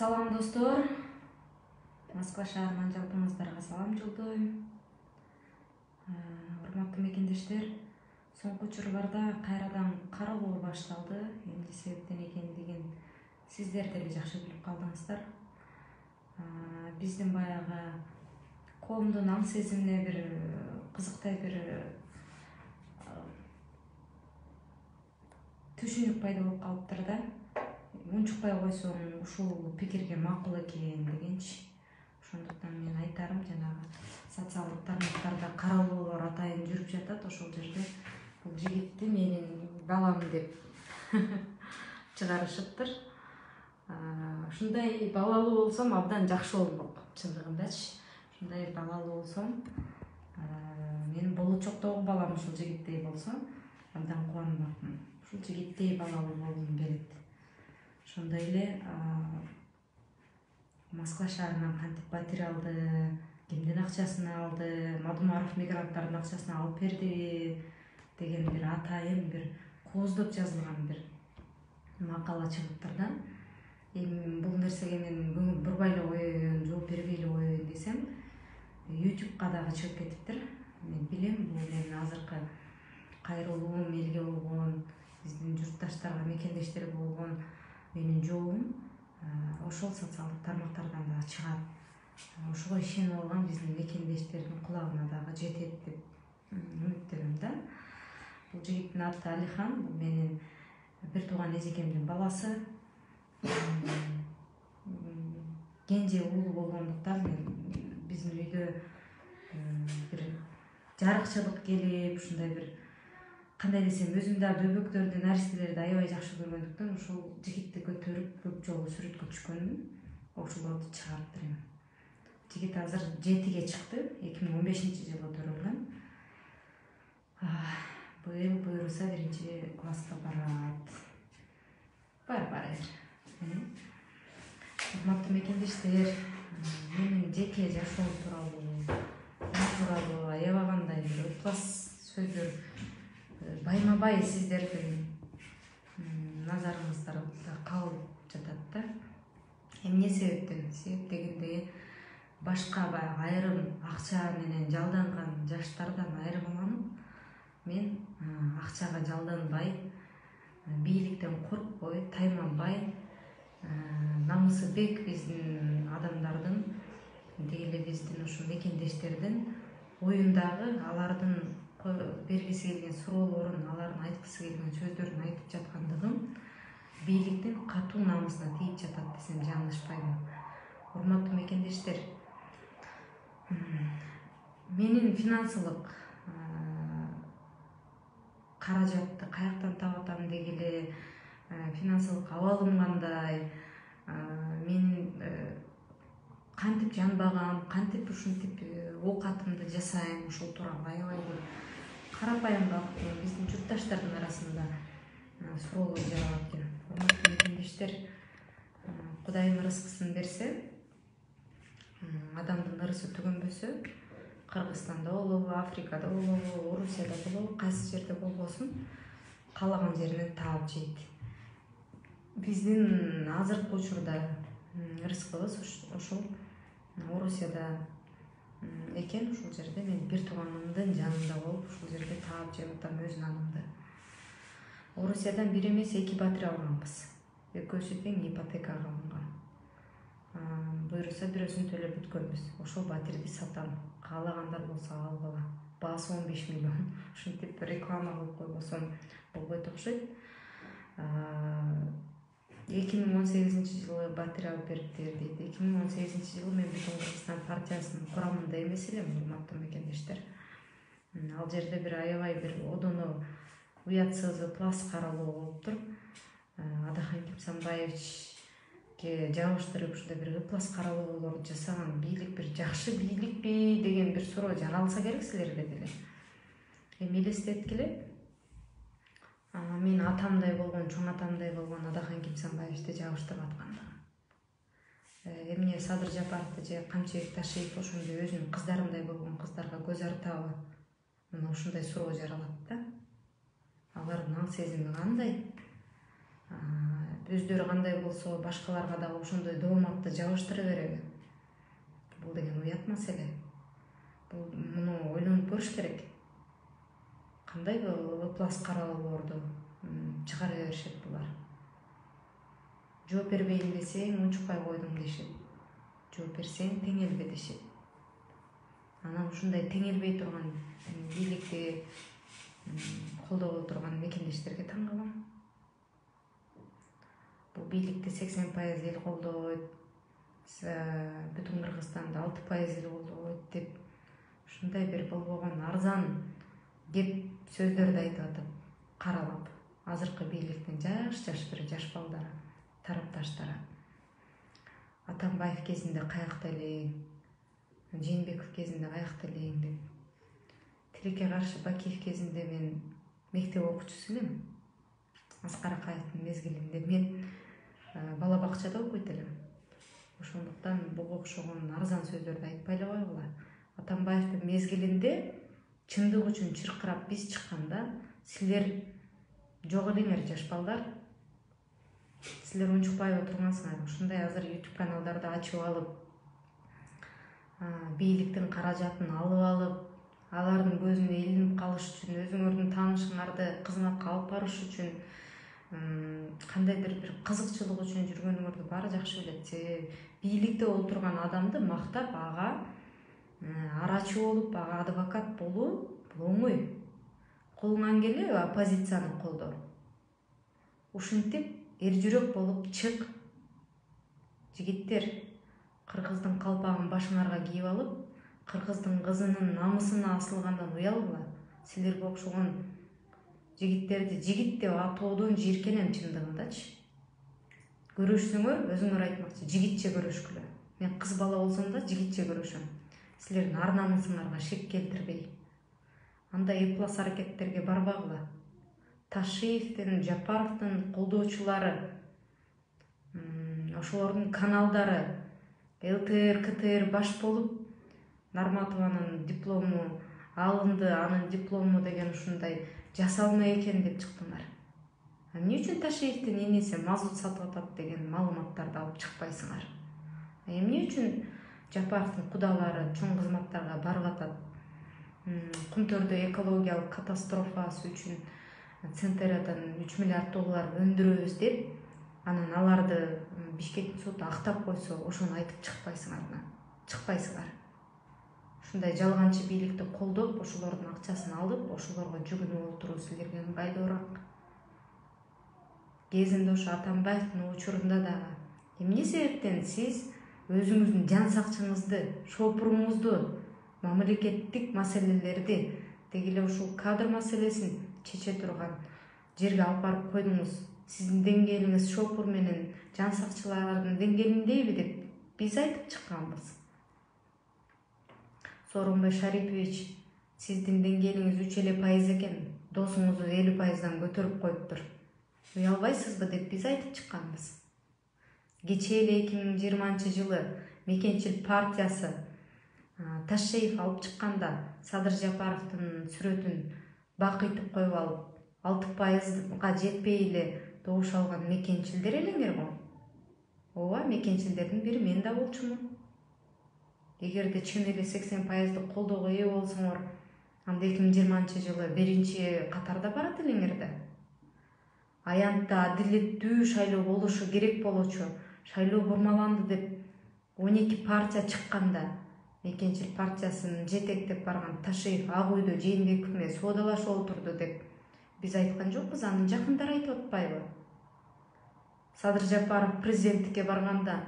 Салам достор, Москва шаарынан жалпыңыздарга салам жолдойм. Урматтуу мекендештер, соңку учурларда кайрадан каралуу башталды. Эмне себептен экендигин сиздер деле жакшы билип калдыңыздар. Биздин баягы коомдун аң сезимине бир кызыктай бир түшүнүк пайда болуп калыптыр да. Унчукпай койсоң ушул пикирге макул экен дегенчи. Ошондуктан мен айтарым, жанагы социалдык тармактарда каралуулар атайын жүрүп жатат. Ошол жерде бул жигитти менин балам деп чыгарышыптыр. Ушундай балалуу болсом абдан жакшы болмок, чындыгындачы. Ушундай балалуу болсом, менин болочоктогу балам ушул жигиттей болсо, абдан кубанмакмын. Ушул жигиттей балалуу болгум келет. Ошондой эле Москва шаарынан кантип батир алды, кимдин акчасын алды, Мадумаров мигранттардын акчасын алып берди деген бир атайын бир кооздоп жазылган бир макала чыгыптыр да. Эми бул нерсеге мен көңүл бурбай эле коеюн, жооп бербей эле коеюн десем, YouTube'га дагы чыгып кетиптир. Мен билем, бул менин азыркы кайрылуум, элге болгон, биздин журтташтарга, мекендештерге болгон менин жообум ошол социалдык тармактардан да чыгат. Ошого ишенип алган биздин мекендештердин кулагына дагы жетет деп үмүттөнөм да. Бул жигиттин аты Алихан, бул менин бир тууган эжекемдин баласы. Кенже уулу болгондуктан биздин үйдө бир жарыкчылык келип, ушундай бир кандай десем, өзүм да бөбөктөрдү, наристелерди аябай жакшы көргөндүктөн ушул жигитти көтөрүп көп жолу сүрөткө түшкөнмүн. Ошолорду чыгарыптыр эми. Жигит азыр 7ге чыкты, 2015-жылы төрөлгөн. Быйыл буюрса 1-класска барат. Бар-бар. Урматтуу мекендештер, менин жеке жашоом тууралуу аябагандай бир ыплас сөздөр байма-бай сиздердин назарыңыздарда калып жатат да. Эмне себептен? Себеп дегенде башка баягы айрым акча менен жалданган жаштардан айырмаланып, мен акчага жалданбай, бийликтен коркпой, тайманбай, намысы бек биздин адамдардын, деги биздин ушу мекендештердин оюндагы алардын бергиси келген суроолорун, алардын айткысы келген сөздөрүн айтып жаткандыгын бийликтин катуу намысына тийип жатат десем жаңылышпаймын. Урматтуу мекендештер, менин финансылык каражатты каяктан таап атам деги эле, финансылык абалым кандай, мен кантип жанбагам, кантип ушинтип оокатымды жасайм, ушул тууралуу аябай карапайым калктын, биздин журтташтардын арасында суроолор жаралат экен. Урматтуу мекендештер, Кудайым ырыскысын берсе, адамдын ырысы түгөнбөсө, Кыргызстанда болобу, Африкада болобу, Орусияда болобу, кайсы жерде болбосун, каалаган жеринен таап жейт. Биздин азыркы учурда ырыскыбыз ошол Орусияда экен. Ушул жерде мен бир тууганымдын жанында болуп, ушул жерде таап жеп атам өз нанымды. Орусиядан 1 эмес 2 батир алганбыз. Экөөсү тең ипотекага алынган. Буюрса бирөөсүн төлөп бүткөнбүз. Ошол батирди сатам. Каалагандар болсо алгыла. Баасы 15 миллион. Ушинтип реклама кылып койбосом болбойт окшойт. 2018-жылы батир алып бериптир дейт. 2018-жылы мен Бүтүн Кыргызстан партиясынын курамында эмес элем, урматтуу мекендештер. Ал жерде бир аябай бир одоно уятсыз ыплас каралуу болуптур. Адахан Кимсанбаевичке жабыштырып ушундай бир ыплас каралуулорду жасаган бийлик бир жакшы бийликпи деген бир суроо жаралса керек силерге деле. Эми элестеткиле, мен атамдай болгон, чоң атамдай болгон Адахан Кимсанбаевичти жабыштырып аткандыгын. Эмне Садыр Жапаровду же Камчыбек Ташиев ошондой өзүнүн кыздарындай болгон кыздарга көз артабы? Мына ушундай суроо жаралат да. Алардын аң сезими кандай? өздөрү кандай болсо башкаларга дагы ошондой дооматты жабыштыра береби? Бул деген уят маселе. Муну ойлонуп көрүш керек. Кандай ыплас кароолорду чыгара беришет булар. Жооп бербейм десең унчукпай койдуң дешет. Жооп берсең теңелбе дешет. Анан ушундай теңелбей турган бийликти колдоп отурган мекендештерге таң калам. Бул бийликти 80% эл колдойт, бүтүн Кыргызстанды 6% эл колдойт деп ушундай бир болбогон арзан кеп сөздөрдү айтып атып каралап, азыркы бийликтин жаш бир жаш балдары, тарапташтары Атамбаев кезинде каякта элең, Жээнбеков кезинде каякта элең деп. Тилекке каршы Бакиев кезинде мен мектеп окуучусу элем. Аскар Акаевдин мезгилинде мен бала бакчада окуйт элем. Ошондуктан буга окшогон арзан сөздөрдү айтпай эле койгула. Атамбаевдин мезгилинде чындык үчүн чыркырап биз чыкканда, силер жок элеңер жаш балдар. Силер унчукпай отургансыңар. Ушундай азыр YouTube каналдарды ачып алып, бийликтин каражатын алып алып, алардын көзүнө илинип калыш үчүн, өзүңөрдүн таанышыңарды кызматка алып барыш үчүн, кандайдыр бир кызыкчылык үчүн жүргөнүңөрдү баары жакшы билет. Бийликте отурган адамды мактап, ага арачы болуп, ага адвокат болуу бул оңой. Колуңан келе оппозицияны колдоо. Ушинтип эр жүрөк болуп чык. Жигиттер, кыргыздын калпагын башыңарга кийип алып, кыргыздын кызынын намысына асылгандан уялгыла. Силерге окшогон жигиттерди жигит деп атоодон жийиркенем чындыгындачы. Көрүшсөңөр, өзүңөр айтмакчы, жигитче көрүшкүлө. Мен кыз бала болсом да жигитче көрүшөм. Силердин ар намысыңарга шек келтирбей. Андай эплас аракеттерге барбагыла. Ташиевдин, Жапаровдун колдоочулары, ошолордун каналдары, ЛТР, КТР баш болуп, Нарматованын диплому алынды, анын диплому деген ушундай жасалма экен деп чыктыңар. Эмне үчүн Ташиевдин энеси мазут сатып атат деген маалыматтарды алып чыкпайсыңар? Эмне үчүн Жапаровдун кудалары чоң кызматтарга барып атат? Кумтөрдө экологиялык катастрофасы үчүн Центериядан 3 миллиард доллар өндүрөбүз деп, анан аларды Бишкектин суду актап койсо, ошону айтып чыкпайсыңар. Ушундай жалганчы бийликти колдоп, ошолордун акчасын алып, ошолорго жүгүнүп отуруу силерге ыңгайлуураак. Кезинде ошо Атамбаевдин учурунда дагы эмне себептен сиз өзүңүздүн жан сакчыңызды, шопуруңузду, мамлекеттик маселелерди, дегеле ушул кадр маселесин чече турган жерге алып барып койдуңуз? Сиздин деңгээлиңиз шопур менен жан сакчылардын деңгээлиндейби деп биз айтып чыкканбыз. Сооронбай Шарипович, сиздин деңгээлиңиз 3% экен, досуңузду 50%дан көтөрүп коюптур. Уялбайсызбы деп биз айтып чыкканбыз. Кечээ эле 2020-жылы Мекенчил партиясы Ташеев алып чыкканда Садыр Жапаровдун сүрөтүн бакыйтып коюп алып, 6%га жетпей эле добуш алган мекенчилдер элеңер го. Ооба, мекенчилдердин бири мен да болчумун. Эгерде чын эле 80% колдоого ээ болсоңор, анда 2020-жылы биринчи катарда барат элеңер да. Аянтта адилеттүү шайлоо болушу керек болчу, шайлоо бурмаланды деп 12 партия чыкканда, Мекенчил партиясын жетектеп барган Ташеев ак үйдө Жээнбеков менен соодалашып отурду деп биз айткан жокпуз, анын жакындары айтып атпайбы? Садыр Жапаров президенттикке барганда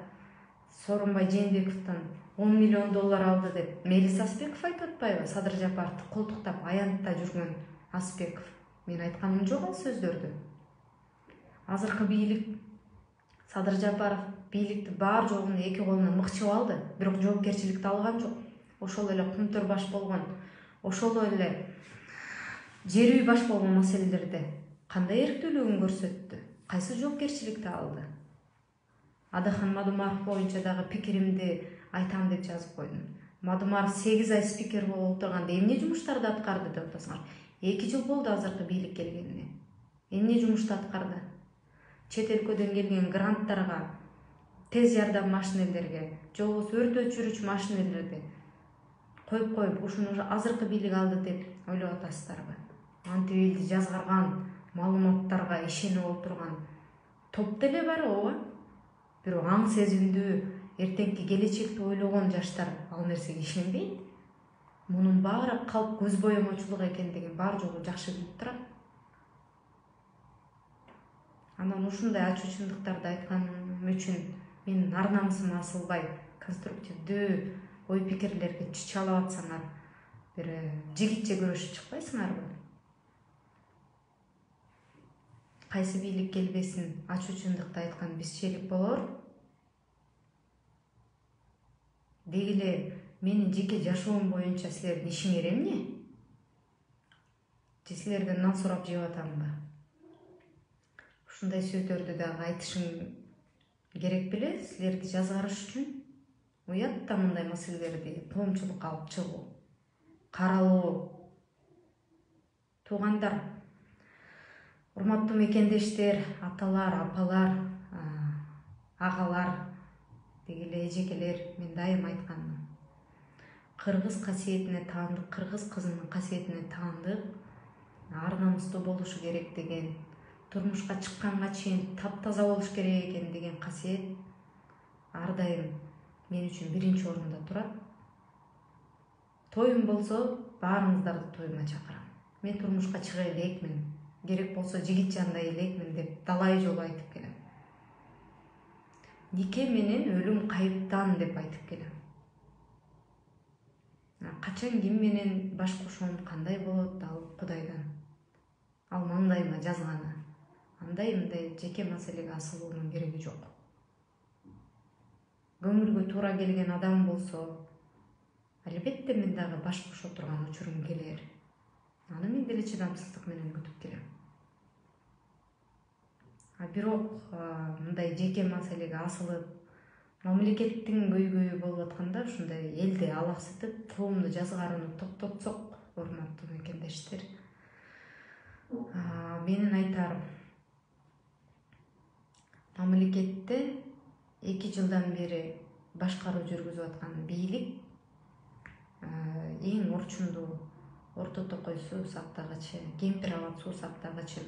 Сооронбай Жээнбековдон 10 миллион доллар алды деп Мелис Аспеков айтып атпайбы? Садыр Жапаровду колтуктап аянтта жүргөн Аспеков. Мен айтканым жок ал сөздөрдү. Азыркы бийлик, Садыр Жапаров бийликти бар жогун эки колуна мыкчып алды, бирок жоопкерчиликти алган жок. Ошол эле кумтөр баш болгон, ошол эле жер үй баш болгон маселелерде кандай эрктүүлүгүн көрсөттү? Кайсы жоопкерчиликти алды? Адахан Мадумаров боюнча дагы пикиримди айтам деп жазып койдум. Мадумаров 8 ай спикер болуп отурганда эмне жумуштарды аткарды деп атасыңар? 2 жыл болду азыркы бийлик келгенине. Эмне жумушту аткарды? чет өлкөдөн келген гранттарга, тез жардам машинелерге, же болбосо өрт өчүрүүчү машинелерди коюп ушуну азыркы бийлик алды деп ойлоп атасыздарбы? Антип элди жазгарган маалыматтарга ишенип отурган топ деле бар, ооба. Бирок аң сезимдүү, эртеңки келечекти ойлогон жаштар ал нерсеге ишенбейт. Мунун баары калп көз боемочулук экендигин бар жогу жакшы билип турат. Анан ушундай ачуу чындыктарды айтканым үчүн менин ар намысыма асылбай, конструктивдүү ой пикирлерге чалып атсаңар, бир жигитче күрөшүп чыкпайсыңарбы? Кайсы бийлик келбесин ачуу чындыкты айткан бизчелик болор. Деги эле менин жеке жашоом боюнча силердин ишиңер эмне? Же силерден нан сурап жеп атамбы? Ушундай сөздөрдү дагы айтышым керек беле силерди жазгарыш үчүн. Уят да мындай маселелерди коомчулукка алып чыгуу, каралоо. Туугандар, урматтуу мекендештер, аталар, апалар, агалар, деги эле эжекелер, мен дайым айтканым. Кыргыз касиетине таандык, кыргыз кызынын касиетине таандык ар намыстуу болушу керек деген, турмушка чыкканга чейин таптаза болуш керек экен деген касиет ар дайым мен үчүн биринчи орунда турат. Тоюм болсо баарыңыздарды тоюма чакырам. Мен турмушка чыга элекмин, керек болсо жигит жандай элекмин деп далай жолу айтып келем. Нике менен өлүм кайыптан деп айтып келем. Качан ким менен баш кошом, кандай болот ал Кудайдан. Ал маңдайыма жазганы. Андай жеке маселеге асылуунун кереги жок. Көңүлгө туура келген адам болсо, албетте мен дагы баш кошо турган учурум келер. Аны мен деле чыдамсыздык менен күтүп келем. Бирок мындай жеке маселеге асылып, мамлекеттин көйгөйү болуп атканда ушундай элди алаксытып, коомду жазгарууну токтотсок, урматтуу мекендештер. Менин айтарым, мамлекетте 2 жылдан бери башкаруу жүргүзүп аткан бийлик эң орчундуу Орто Токой суу сактагычы, Кемпир Абад суу сактагычын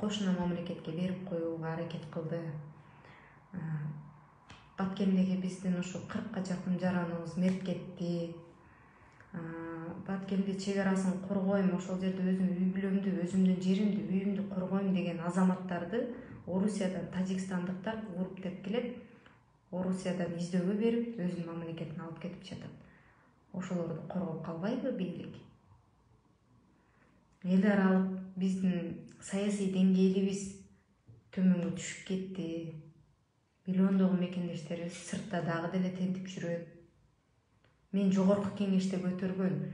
кошуна мамлекетке берип коюуга аракет кылды. Баткендеги биздин ушу 40ка жакын жараныбыз мерт кетти. Баткенди чек арасын коргойм, ошол жерде өзүм үй бүлөмдү, өзүмдүн жеримди, үйүмдү коргойм деген азаматтарды Орусиядан тажикстандыктар уруптеп келип, Орусиядан издөөгө берип, өзүнүн мамлекетине алып кетип жатат. Ошолорду коргоп калбайбы бийлик? Эл аралык биздин саясий деңгээлибиз төмөнгө түшүп кетти. Миллиондогу мекендештерибиз сыртта дагы деле тентип жүрөт. Мен жогорку кеңеште көтөргөн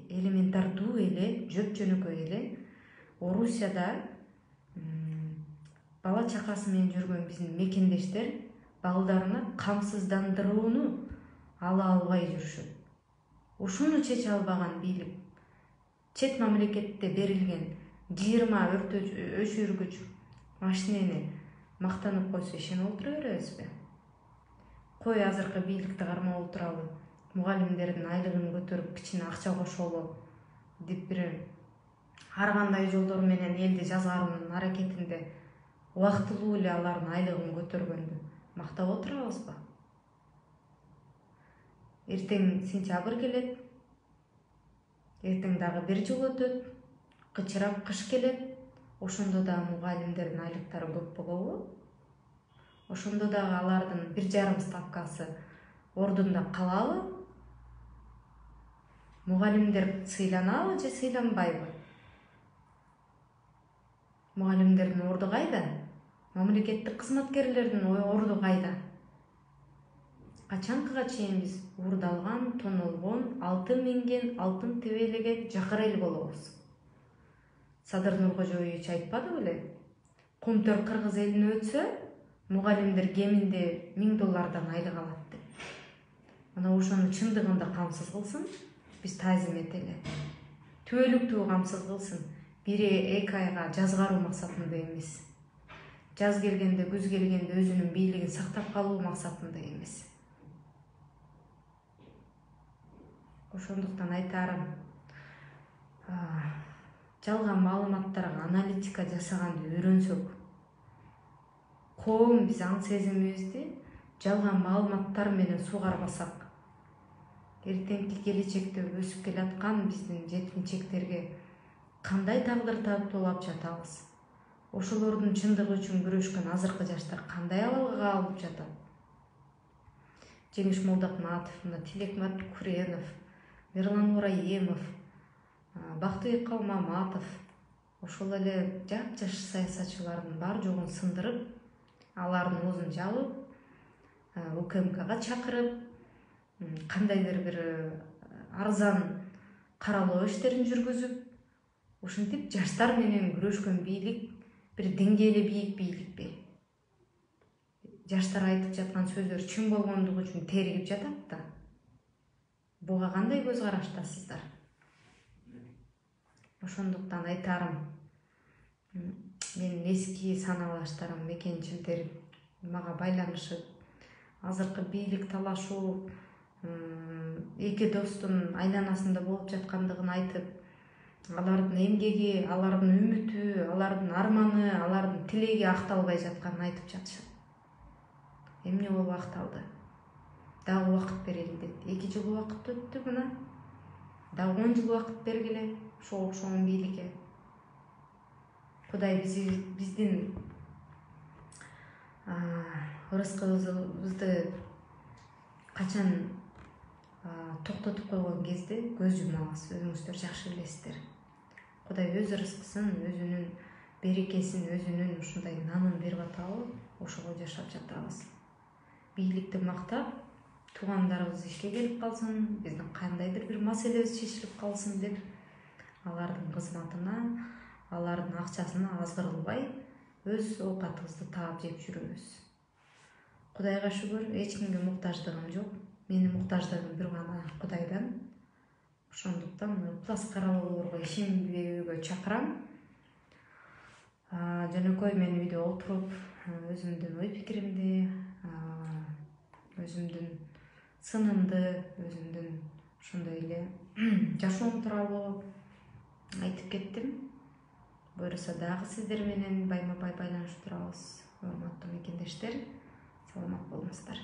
элементардуу эле, жөп-жөнөкөй эле Орусияда бала чакасы менен жүргөн биздин мекендештер балдарына камсыздандырууну ала албай жүрүшөт. Ушуну чече албаган бийлик чет мамлекетте берилген 20 өрт өчүргүч машинени мактанып койсо ишенип отура беребизби? Кой азыркы бийликти кармап отуралы, мугалимдердин айлыгын көтөрүп кичине акча кошолу деп бир ар кандай жолдор менен элди жазгаруунун аракетинде убактылуу эле алардын айлыгын көтөргөндү мактап отурабызбы? Эртең сентябрь келет, эртең дагы 1 жыл өтөт, кычырап кыш келет. Ошондо да мугалимдердин айлыктары көп болобу? Ошондо дагы алардын 1,5 ставкасы ордунда калабы? Мугалимдер сыйланабы же сыйланбайбы? Мугалимдердин орду кайда? Мамлекеттик кызматкерлердин орду кайда? Качанкыга чейин биз уурдалган, тонолгон, алтын минген, алтын тебелеген жакыр эл болобуз? Садыр Нуркожоевич айтпады беле? Кумтөр кыргыз элине өтсө, мугалимдер кеминде $1000 айлык алат деп. Мына ошонун чындыгында камсыз кылсын, биз таазим этели. Түбөлүктүү камсыз кылсын, 1-2 айга жазгаруу максатында эмес. жаз келгенде, күз келгенде өзүнүн бийлигин сактап калуу максатында эмес. Ошондуктан айтарым, жалган маалыматтарга аналитика жасаганды үйрөнсөк, коом биз аң сезимибизди жалган маалыматтар менен сугарбасак, эртеңки келечекте өсүп келаткан биздин жеткинчектерге кандай тагдыр тартуулап жатабыз? Ошолордун чындыгы үчүн күрөшкөн азыркы жаштар кандай абалга калып жатат? Жеңиш Молдокматов, Тилек Күренов, Мирлан Ураемов, Бактыбек Калмаматов, ошол эле жапжаш саясатчылардын бар жогун сындырып, алардын оозун жабып, УКМКга чакырып, кандайдыр бир арзан каралоо иштерин жүргүзүп, ушинтип жаштар менен күрөшкөн бийлик бир деңгээли бийик бийликпи? Жаштар айтып жаткан сөздөр чын болгондугу үчүн тергип жатат да. Буга кандай көз караштасыздар? Ошондуктан айтарым, менин эски санаалаштарым, мекенчилдер мага байланышып, азыркы бийлик талашуу эки достун айланасында болуп жаткандыгын айтып, алардын эмгеги, алардын үмүтү, алардын арманы, алардын тилеги акталбай жатканын айтып жатышат. Эмне болуп акталды? Дагы убакыт берели деп. 2 жыл убакыт өттү мына. Дагы 10 жыл убакыт бергиле ошого окшогон бийликке. Кудай биздин ырыскыбызды качан токтотуп койгон кезде көз жумабыз, өзүңүздөр жакшы билесиздер. Кудай өз ырыскысын, өзүнүн берекесин, өзүнүн ушундай нанын берип атабы, ошого жашап жатабыз. Бийликти мактап, туугандарыбыз ишке келип калсын, биздин кандайдыр бир маселебиз чечилип калсын деп, алардын кызматына, алардын акчасына азгырылбай, өз оокатыбызды таап жеп жүрөбүз. Кудайга шүгүр, эч кимге муктаждыгым жок. Менин муктаждыгым бир гана Кудайдан. Ошондуктан ыкылас каралоолорго ишенбөөгө чакырам. Жөнөкөй мен үйдө отуруп, өзүмдүн ой пикиримди, өзүмдүн сынымды, өзүмдүн ошондой эле жашоом тууралуу айтып кеттим. Буюрса дагы сиздер менен байма бай байланышып турабыз. Урматтуу мекендештер, саламат болуңуздар.